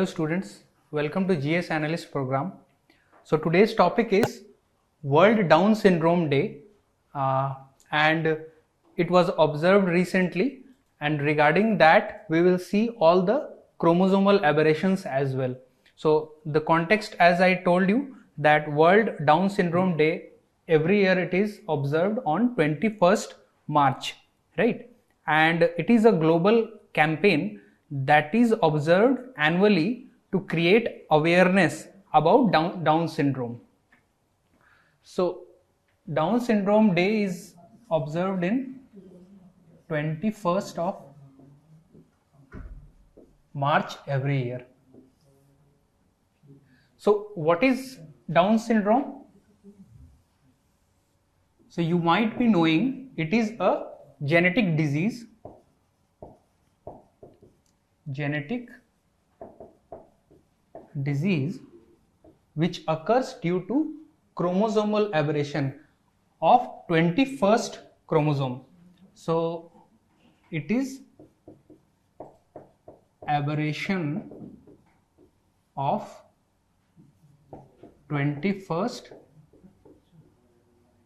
Hello students, welcome to GS Analyst program. So today's topic is World Down Syndrome Day and it was observed recently, and regarding that we will see all the chromosomal aberrations as well. So the context, as I told you, that World Down Syndrome Day, every year it is observed on 21st March, right? And it is a global campaign that is observed annually to create awareness about Down syndrome. So Down Syndrome Day is observed in 21st of March every year. So what is Down syndrome? So you might be knowing it is a genetic disease which occurs due to chromosomal aberration of 21st chromosome. So it is aberration of 21st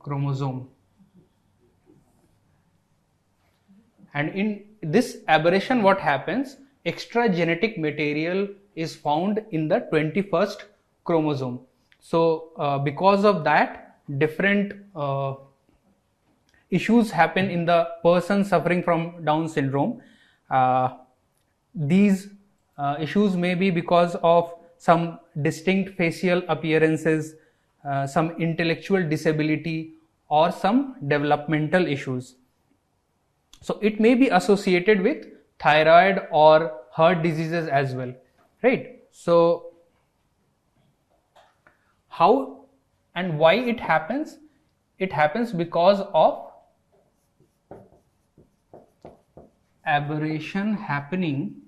chromosome, and in this aberration what happens, extra genetic material is found in the 21st chromosome. So because of that, different issues happen in the person suffering from Down syndrome. These issues may be because of some distinct facial appearances, some intellectual disability, or some developmental issues. So it may be associated with thyroid or heart diseases as well, right? So how and why it happens? It happens because of aberration happening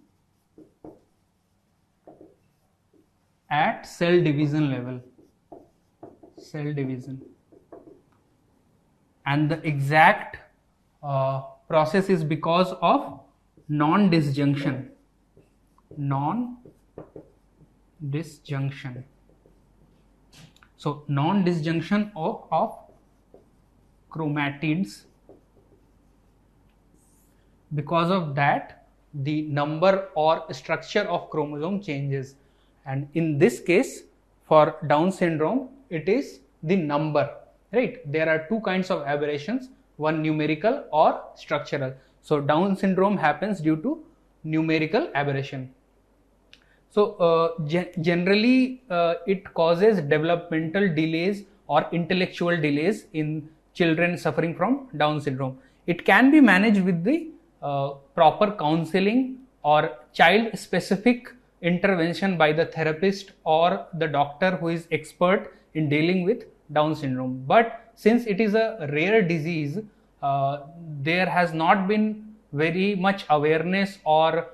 at cell division level, and the exact process is because of non-disjunction. So non-disjunction of chromatids. Because of that, the number or structure of chromosome changes, and in this case for Down syndrome it is the number, right? There are two kinds of aberrations, one numerical or structural. So Down syndrome happens due to numerical aberration. So generally it causes developmental delays or intellectual delays in children suffering from Down syndrome. It can be managed with the proper counseling or child specific intervention by the therapist or the doctor who is expert in dealing with Down syndrome. But since it is a rare disease, there has not been very much awareness or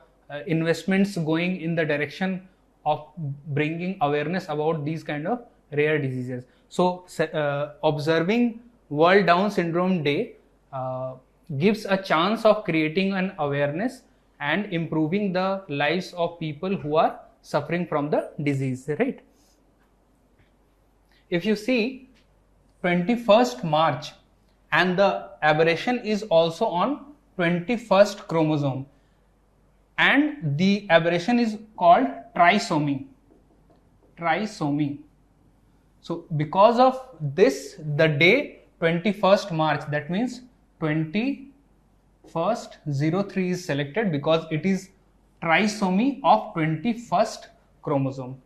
investments going in the direction of bringing awareness about these kind of rare diseases. So observing World Down Syndrome Day gives a chance of creating an awareness and improving the lives of people who are suffering from the disease, right? If you see 21st March, and the aberration is also on 21st chromosome, and the aberration is called trisomy. So because of this, the day 21st March, that means 21st03 is selected because it is trisomy of 21st chromosome.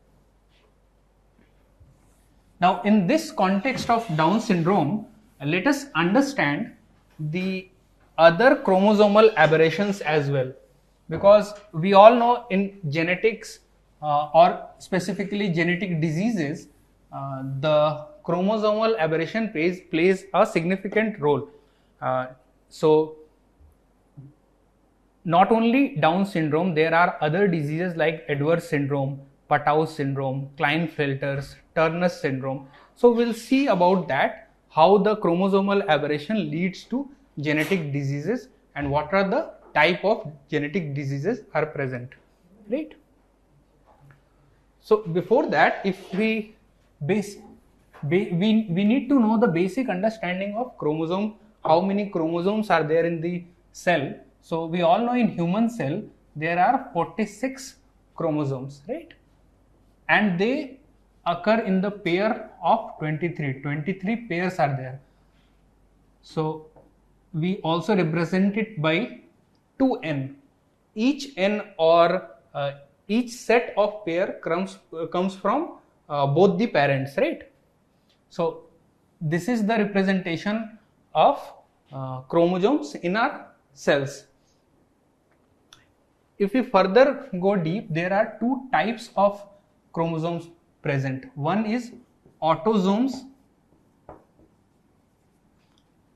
Now in this context of Down syndrome, let us understand the other chromosomal aberrations as well, because we all know in genetics or specifically genetic diseases, the chromosomal aberration plays a significant role. So not only Down syndrome, there are other diseases like Edwards syndrome, Patau's syndrome, Klinefelter's, Turner's syndrome. So we'll see about that, how the chromosomal aberration leads to genetic diseases and what are the type of genetic diseases are present, right? So before that, if we we need to know the basic understanding of chromosome, how many chromosomes are there in the cell. So we all know in human cell there are 46 chromosomes, right? And they occur in the pair of 23 pairs are there. So we also represent it by 2n. Each n or each set of pair comes from both the parents, right? So this is the representation of chromosomes in our cells. If we further go deep, there are two types of chromosomes present. One is autosomes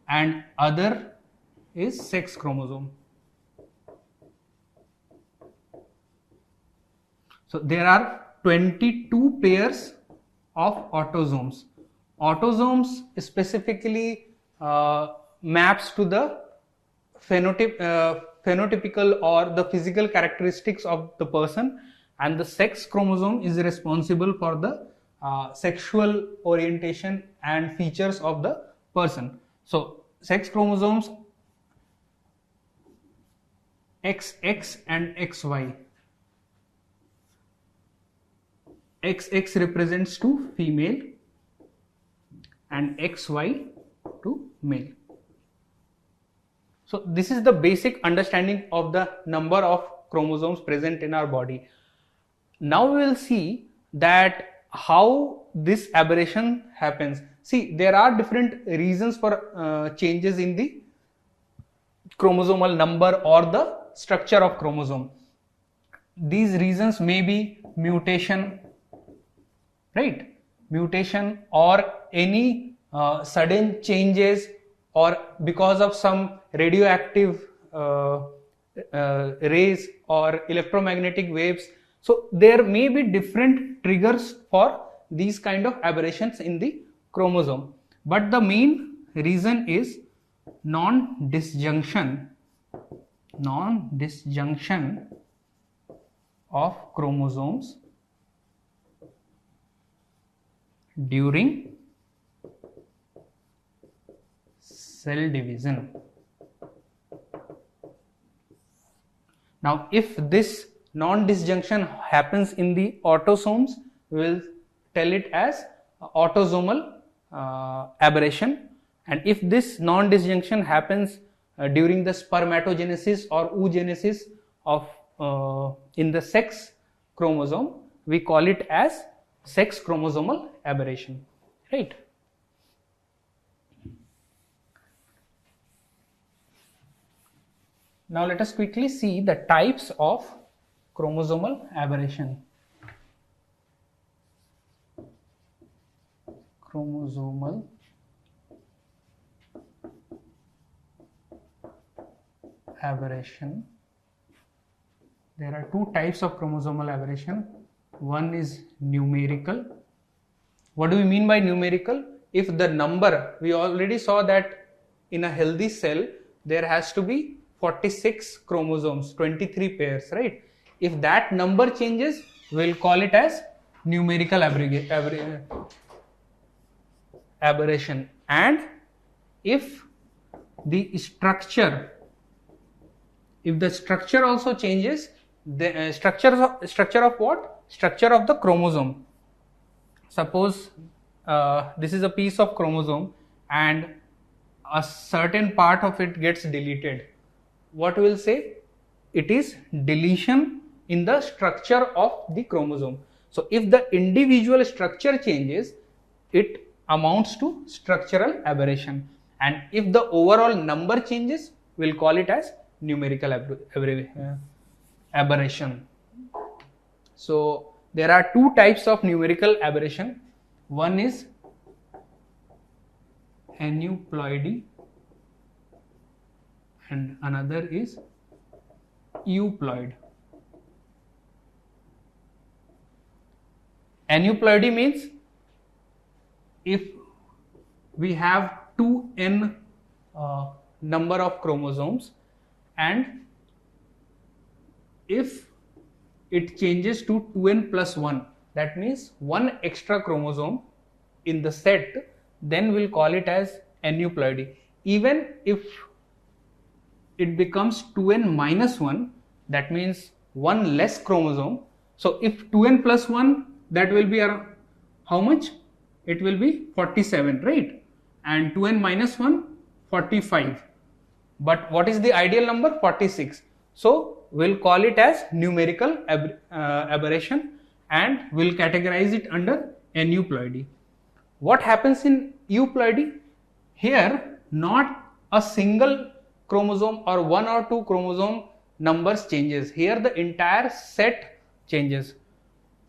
and other is sex chromosome. So there are 22 pairs of autosomes. Autosomes specifically maps to the phenotypical or the physical characteristics of the person, and the sex chromosome is responsible for the sexual orientation and features of the person. So sex chromosomes XX and XY. XX represents to female and XY to male. So this is the basic understanding of the number of chromosomes present in our body. Now we will see that how this aberration happens. See, there are different reasons for changes in the chromosomal number or the structure of chromosome. These reasons may be mutation, right? Mutation or any sudden changes, or because of some radioactive rays or electromagnetic waves. So there may be different triggers for these kind of aberrations in the chromosome, but the main reason is non-disjunction of chromosomes during cell division. Now, if this non-disjunction happens in the autosomes, we will tell it as autosomal aberration, and if this non-disjunction happens during the spermatogenesis or oogenesis of in the sex chromosome, we call it as sex chromosomal aberration, right? Now let us quickly see the types of chromosomal aberration. Chromosomal aberration. There are two types of chromosomal aberration. One is numerical. What do we mean by numerical? If the number, we already saw that in a healthy cell there has to be 46 chromosomes, 23 pairs, right? If that number changes, we'll call it as numerical aberration. And if the structure also changes, the structure of what? Structure of the chromosome. Suppose this is a piece of chromosome and a certain part of it gets deleted. What we will say? It is deletion in the structure of the chromosome. So if the individual structure changes, it amounts to structural aberration, and if the overall number changes, we'll call it as numerical aberration. So there are two types of numerical aberration. One is aneuploidy and another is euploid. Aneuploidy means if we have 2n number of chromosomes, and if it changes to 2n plus 1, that means one extra chromosome in the set, then we'll call it as aneuploidy. Even if it becomes 2n minus 1, that means one less chromosome. So if 2n plus 1, that will be around how much? It will be 47, right? And 2n minus 1, 45. But what is the ideal number? 46. So we'll call it as numerical aberration and we'll categorize it under aneuploidy. What happens in euploidy? Here, not a single chromosome or one or two chromosome numbers changes. Here the entire set changes.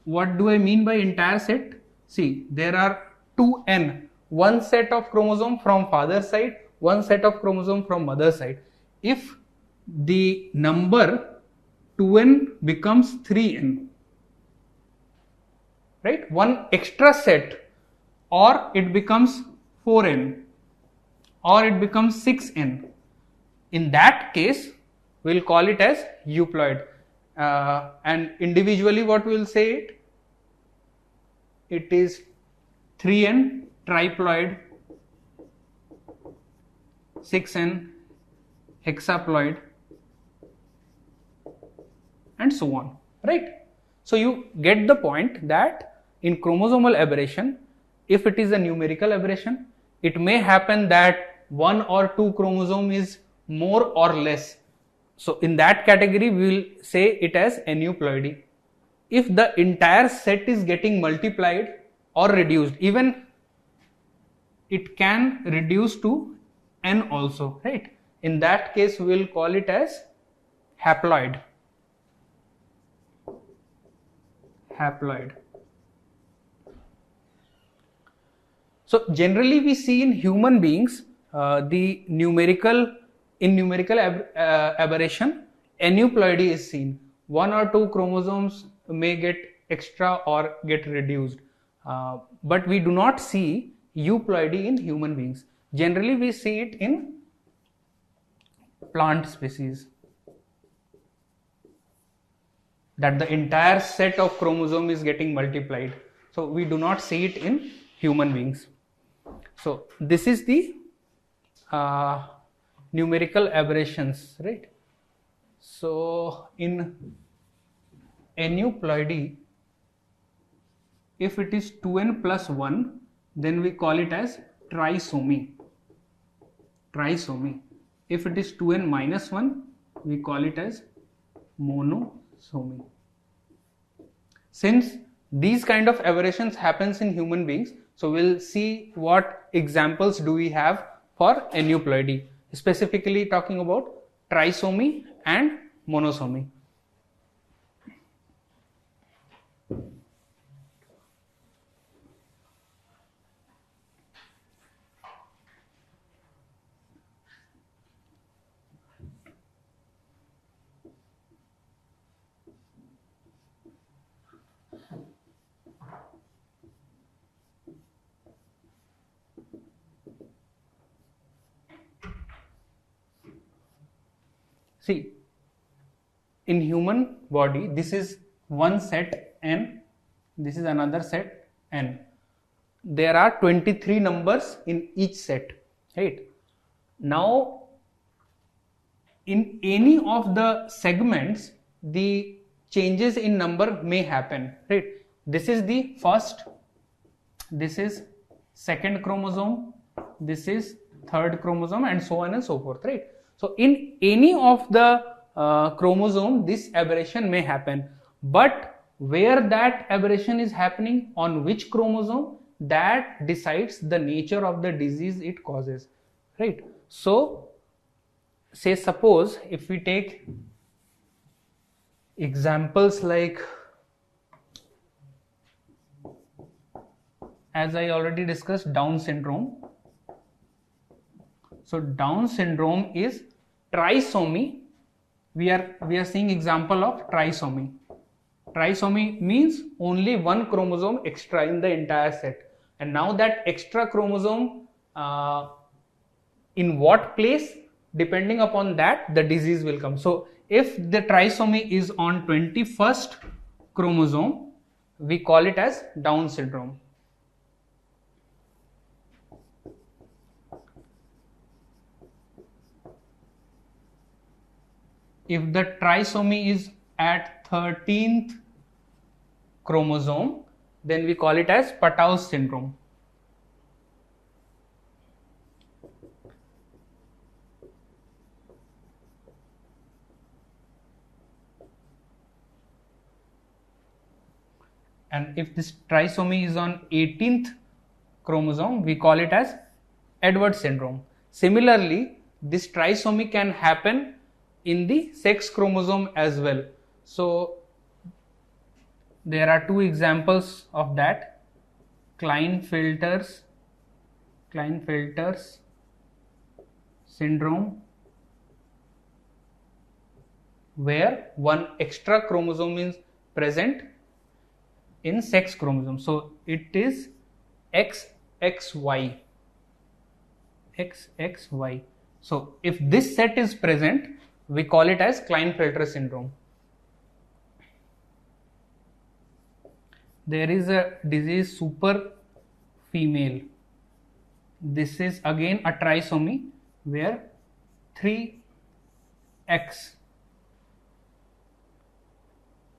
What do I mean by entire set? See, there are 2n, one set of chromosome from father's side, one set of chromosome from mother's side. If the number 2n becomes 3n, right? One extra set, or it becomes 4n, or it becomes 6n. In that case, we'll call it as euploid. And individually, what we'll say it? It is 3n triploid, 6n hexaploid, and so on, right? So you get the point that in chromosomal aberration, if it is a numerical aberration, it may happen that one or two chromosome is more or less. So in that category, we will say it as aneuploidy. If the entire set is getting multiplied or reduced, even it can reduce to n also, right? In that case, we will call it as haploid. Haploid. So generally we see in human beings the numerical aberration, aneuploidy is seen. One or two chromosomes may get extra or get reduced, but we do not see euploidy in human beings. Generally we see it in plant species, that the entire set of chromosome is getting multiplied. So we do not see it in human beings. So this is the numerical aberrations, right? So in aneuploidy, if it is 2n plus 1, then we call it as trisomy. Trisomy. If it is 2n minus 1, we call it as monosomy. Since these kind of aberrations happens in human beings, so we'll see what examples do we have for aneuploidy, specifically talking about trisomy and monosomy. See, in human body, this is one set n, this is another set n. There are 23 numbers in each set, right? Now, in any of the segments, the changes in number may happen, right? This is the first, this is second chromosome, this is third chromosome, and so on and so forth, right? So in any of the chromosome, this aberration may happen, but where that aberration is happening, on which chromosome, that decides the nature of the disease it causes, right? So say suppose if we take examples like, as I already discussed, Down syndrome. So Down syndrome is trisomy. We are seeing example of trisomy. Trisomy means only one chromosome extra in the entire set, and now that extra chromosome in what place, depending upon that the disease will come. So if the trisomy is on 21st chromosome, we call it as Down syndrome. If the trisomy is at 13th chromosome, then we call it as Patau's syndrome. And if this trisomy is on 18th chromosome, we call it as Edwards syndrome. Similarly, this trisomy can happen in the sex chromosome as well. So there are two examples of that: Klinefelter's syndrome, where one extra chromosome is present in sex chromosome. So it is 𝐋𝐥𝐲𝐬. So if this set is present, we call it as Klinefelter syndrome. There is a disease super female. This is again a trisomy where 3X.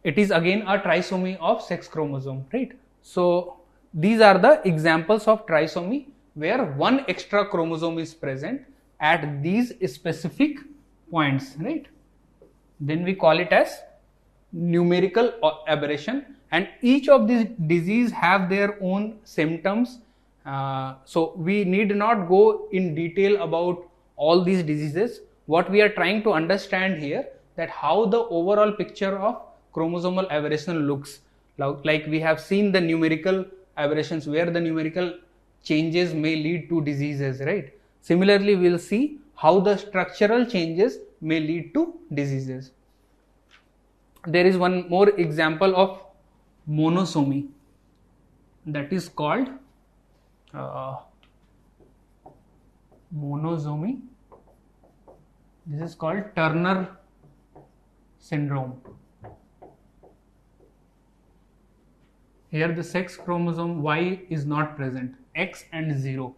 It is again a trisomy of sex chromosome, right? So these are the examples of trisomy where one extra chromosome is present at these specific points, right? Then we call it as numerical aberration, and each of these diseases have their own symptoms. So we need not go in detail about all these diseases. What we are trying to understand here, that how the overall picture of chromosomal aberration looks like. We have seen the numerical aberrations where the numerical changes may lead to diseases, right? Similarly, we will see how the structural changes may lead to diseases. There is one more example of monosomy, that is called monosomy. This is called Turner syndrome. Here the sex chromosome Y is not present, X and 0.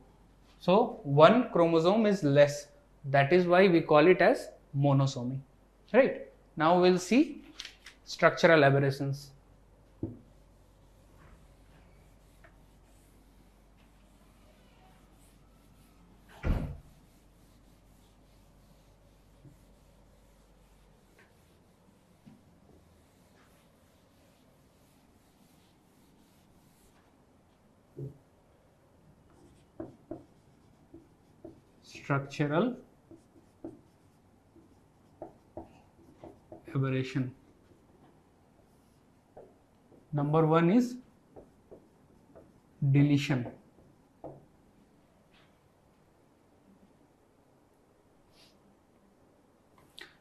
So one chromosome is less. That is why we call it as monosomy. Right? Now we'll see structural aberrations. Structural aberration. Number one is deletion.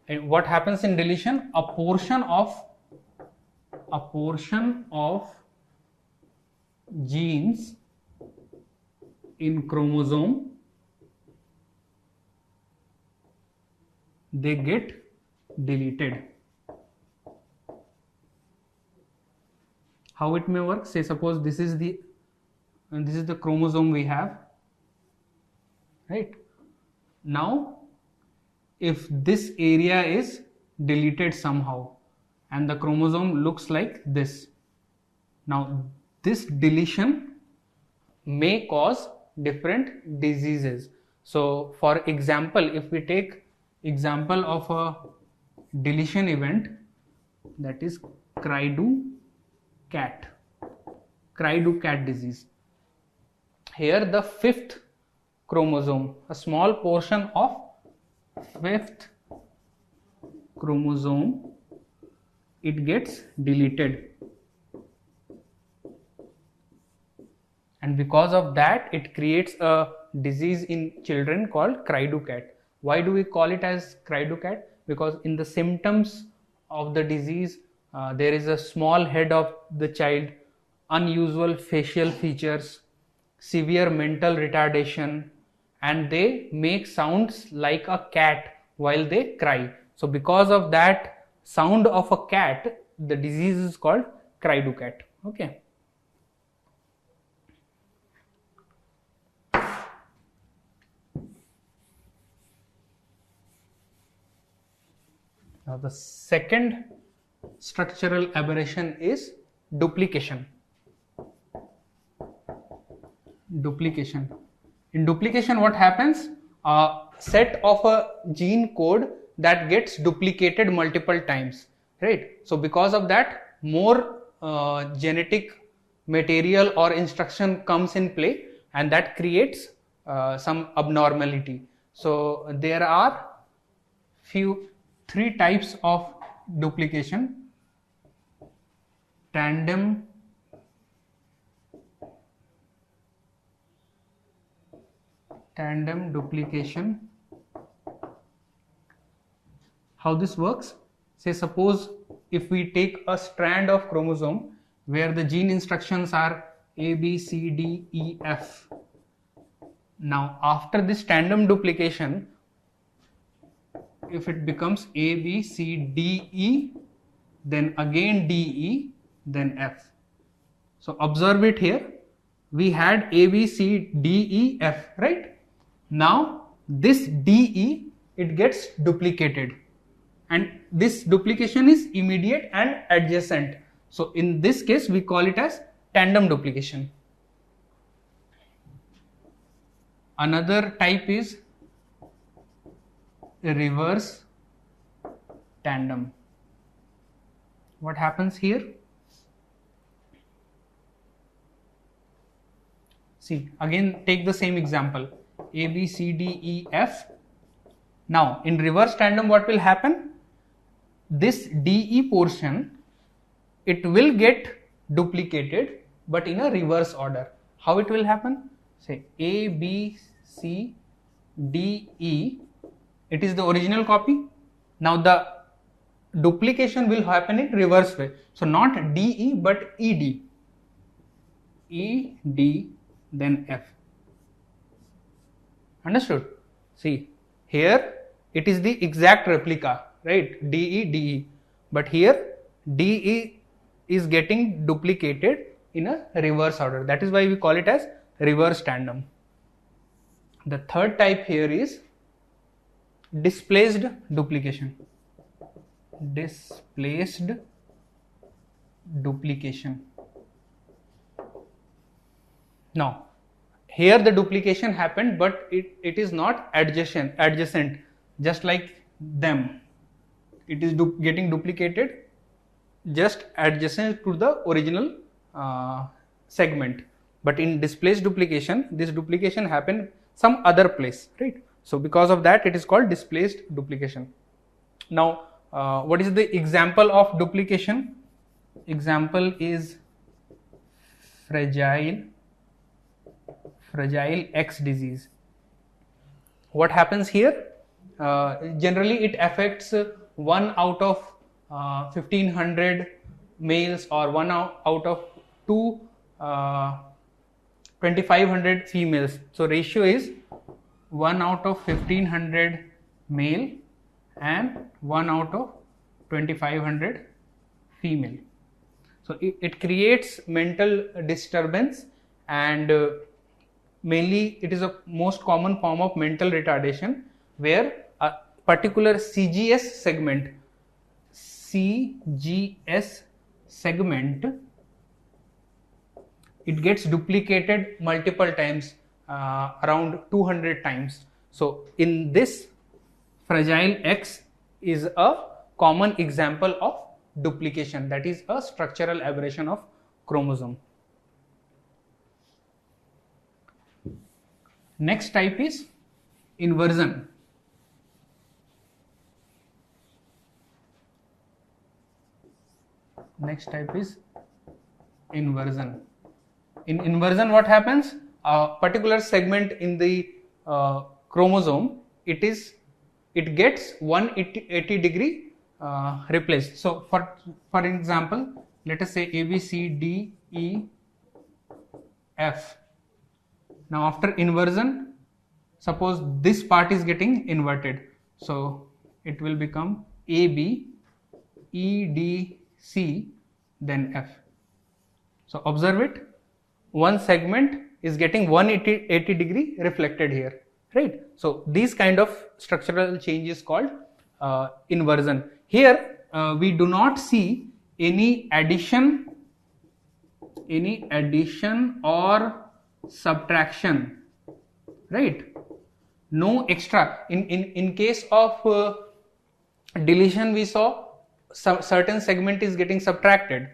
And what happens in deletion? A portion of genes in chromosome, they get deleted. How it may work? Say suppose this is the chromosome we have, right? Now if this area is deleted somehow and the chromosome looks like this, now this deletion may cause different diseases. So for example, if we take example of a deletion event, that is 𝐘𝐨𝐿 disease. Here the 5th chromosome, a small portion of 5th chromosome, it gets deleted, and because of that it creates a disease in children called 𝐘𝐨𝐿. Why do we call it as 𝐘𝐨𝐿? Because in the symptoms of the disease, there is a small head of the child, unusual facial features, severe mental retardation, and they make sounds like a cat while they cry. So because of that sound of a cat, the disease is called 𝐘𝐨𝐿. Okay. Now the second structural aberration is duplication. Duplication. In duplication, what happens? A set of a gene code that gets duplicated multiple times, right? So because of that, more genetic material or instruction comes in play, and that creates some abnormality. So there are three types of duplication: tandem, duplication. How this works? Say suppose if we take a strand of chromosome where the gene instructions are A, B, C, D, E, F. Now after this tandem duplication, if it becomes A, B, C, D, E, then again D, E, then F. So observe it here. We had A, B, C, D, E, F, right? Now this DE, it gets duplicated, and this duplication is immediate and adjacent. So in this case we call it as tandem duplication. Another type is reverse tandem. What happens here? See, again take the same example. A, B, C, D, E, F. Now in reverse tandem what will happen? This DE portion, it will get duplicated but in a reverse order. How it will happen? Say A, B, C, D, E, it is the original copy. Now the duplication will happen in reverse way. So not DE but ED. ED, then F. Understood? See, here it is the exact replica, right? DE, DE. But here DE is getting duplicated in a reverse order. That is why we call it as reverse tandem. The third type here is displaced duplication. Displaced duplication. Now, here the duplication happened, but it is not adjacent, just like them. It is getting duplicated just adjacent to the original segment. But in displaced duplication, this duplication happened some other place, right? So because of that, it is called displaced duplication. Now, what is the example of duplication? Example is fragile X disease. What happens here? Generally it affects 1 out of 1500 males or 1 out of 2500 females. So ratio is 1 out of 1500 male and 1 out of 2500 female. So it creates mental disturbance, and mainly it is a most common form of mental retardation where a particular CGS segment, it gets duplicated multiple times, around 200 times. So in this, fragile X is a common example of duplication, that is a structural aberration of chromosome. Next type is inversion. Next type is inversion. In inversion, what happens? A particular segment in the chromosome, it gets 180 degree replaced. So for example, let us say A, B, C, D, E, F. Now after inversion, suppose this part is getting inverted, so it will become A, B, E, D, C, then F. So observe it, one segment is getting 180 degree reflected here, right? So these kind of structural change is called inversion. Here we do not see any addition or subtraction, right? No extra. In case of deletion, we saw certain segment is getting subtracted.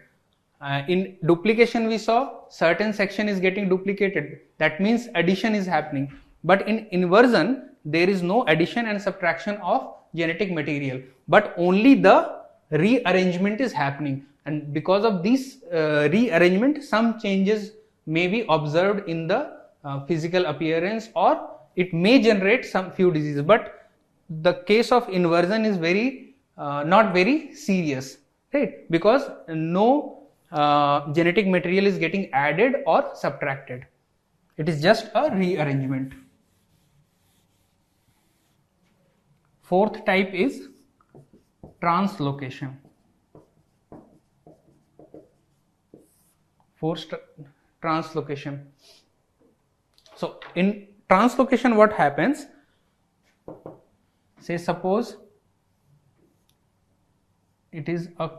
In duplication, we saw certain section is getting duplicated. That means addition is happening. But in inversion, there is no addition and subtraction of genetic material, but only the rearrangement is happening. And because of this rearrangement, some changes may be observed in the physical appearance, or it may generate some few diseases. But the case of inversion is very not very serious, right? Because no genetic material is getting added or subtracted. It is just a rearrangement. Fourth type is translocation. Translocation. So in translocation, what happens? Say suppose it is a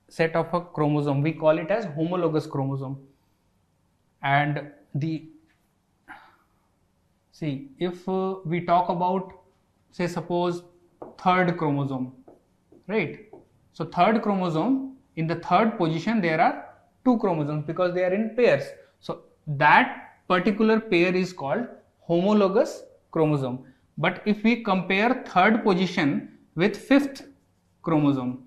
set of a chromosome, we call it as homologous chromosome, and if we talk about, say suppose third chromosome, right? So third chromosome, in the third position there are two chromosomes because they are in pairs. So that particular pair is called homologous chromosome. But if we compare third position with fifth chromosome,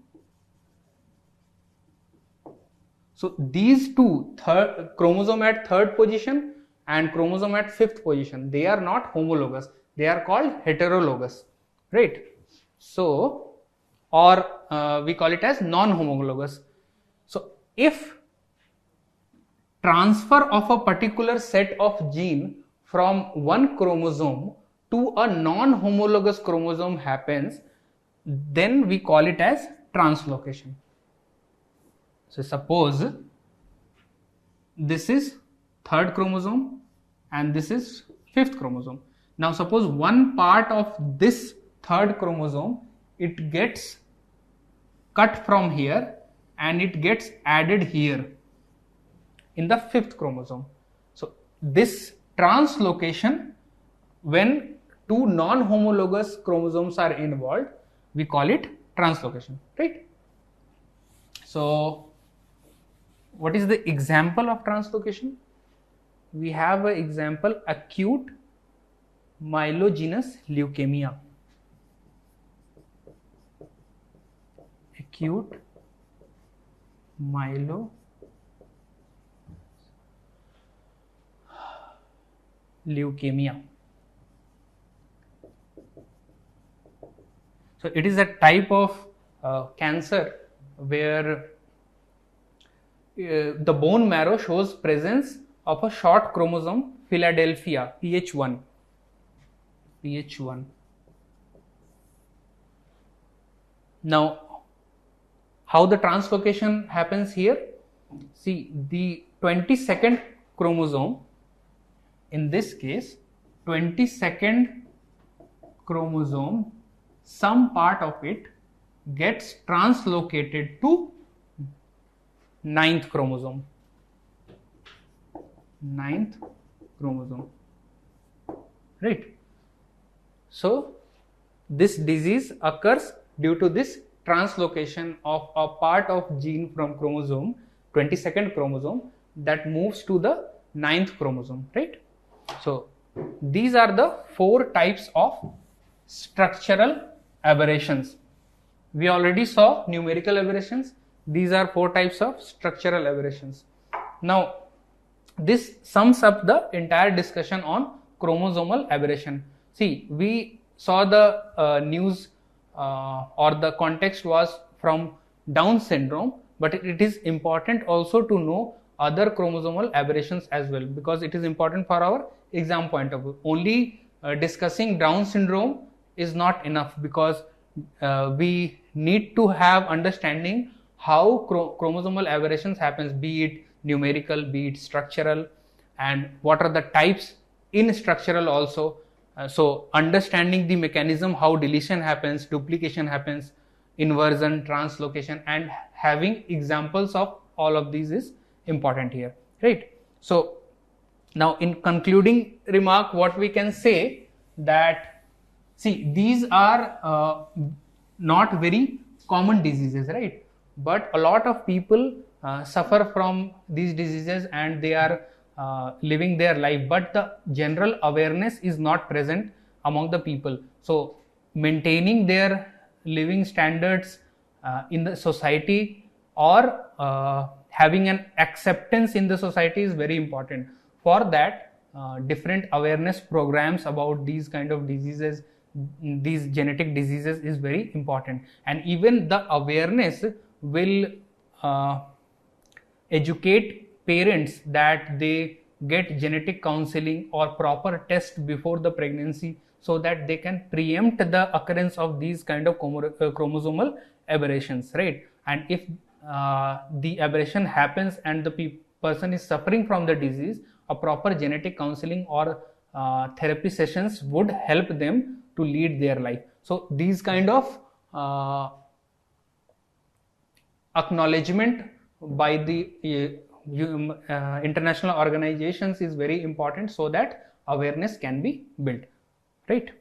so these two, chromosome at third position and chromosome at fifth position, they are not homologous, they are called heterologous, right? So, or we call it as non-homologous. So if transfer of a particular set of gene from one chromosome to a non-homologous chromosome happens, then we call it as translocation. So suppose this is third chromosome and this is fifth chromosome. Now suppose one part of this third chromosome, it gets cut from here and it gets added here in the fifth chromosome. So this translocation, when two non-homologous chromosomes are involved, we call it translocation, right? So what is the example of translocation? We have an example, acute myelogenous leukemia. Acute leukemia. So it is a type of cancer where the bone marrow shows presence of a short chromosome Philadelphia PH1. Now, how the translocation happens here? See, the 22nd chromosome, in this case, 22nd chromosome, some part of it gets translocated to 9th chromosome. 9th chromosome, right? So this disease occurs due to this translocation of a part of gene from chromosome, 22nd chromosome, that moves to the 9th chromosome, right? So these are the four types of structural aberrations. We already saw numerical aberrations. These are four types of structural aberrations. Now this sums up the entire discussion on chromosomal aberration. See, we saw the news or the context was from Down syndrome, but it is important also to know other chromosomal aberrations as well, because it is important for our exam point of view. Only discussing Down syndrome is not enough, because we need to have understanding how chromosomal aberrations happens, be it numerical, be it structural, and what are the types in structural also. So understanding the mechanism, how deletion happens, duplication happens, inversion, translocation, and having examples of all of these is important here, right? So now in concluding remark, what we can say that, see, these are not very common diseases, right? But a lot of people suffer from these diseases and they are living their life, but the general awareness is not present among the people. So maintaining their living standards in the society, or having an acceptance in the society is very important. For that, different awareness programs about these kind of diseases, these genetic diseases, is very important. And even the awareness will educate parents that they get genetic counseling or proper test before the pregnancy, so that they can preempt the occurrence of these kind of chromosomal aberrations, right? And if the aberration happens and the person is suffering from the disease, a proper genetic counseling or therapy sessions would help them to lead their life. So these kind of acknowledgement by the international organizations is very important, so that awareness can be built, right?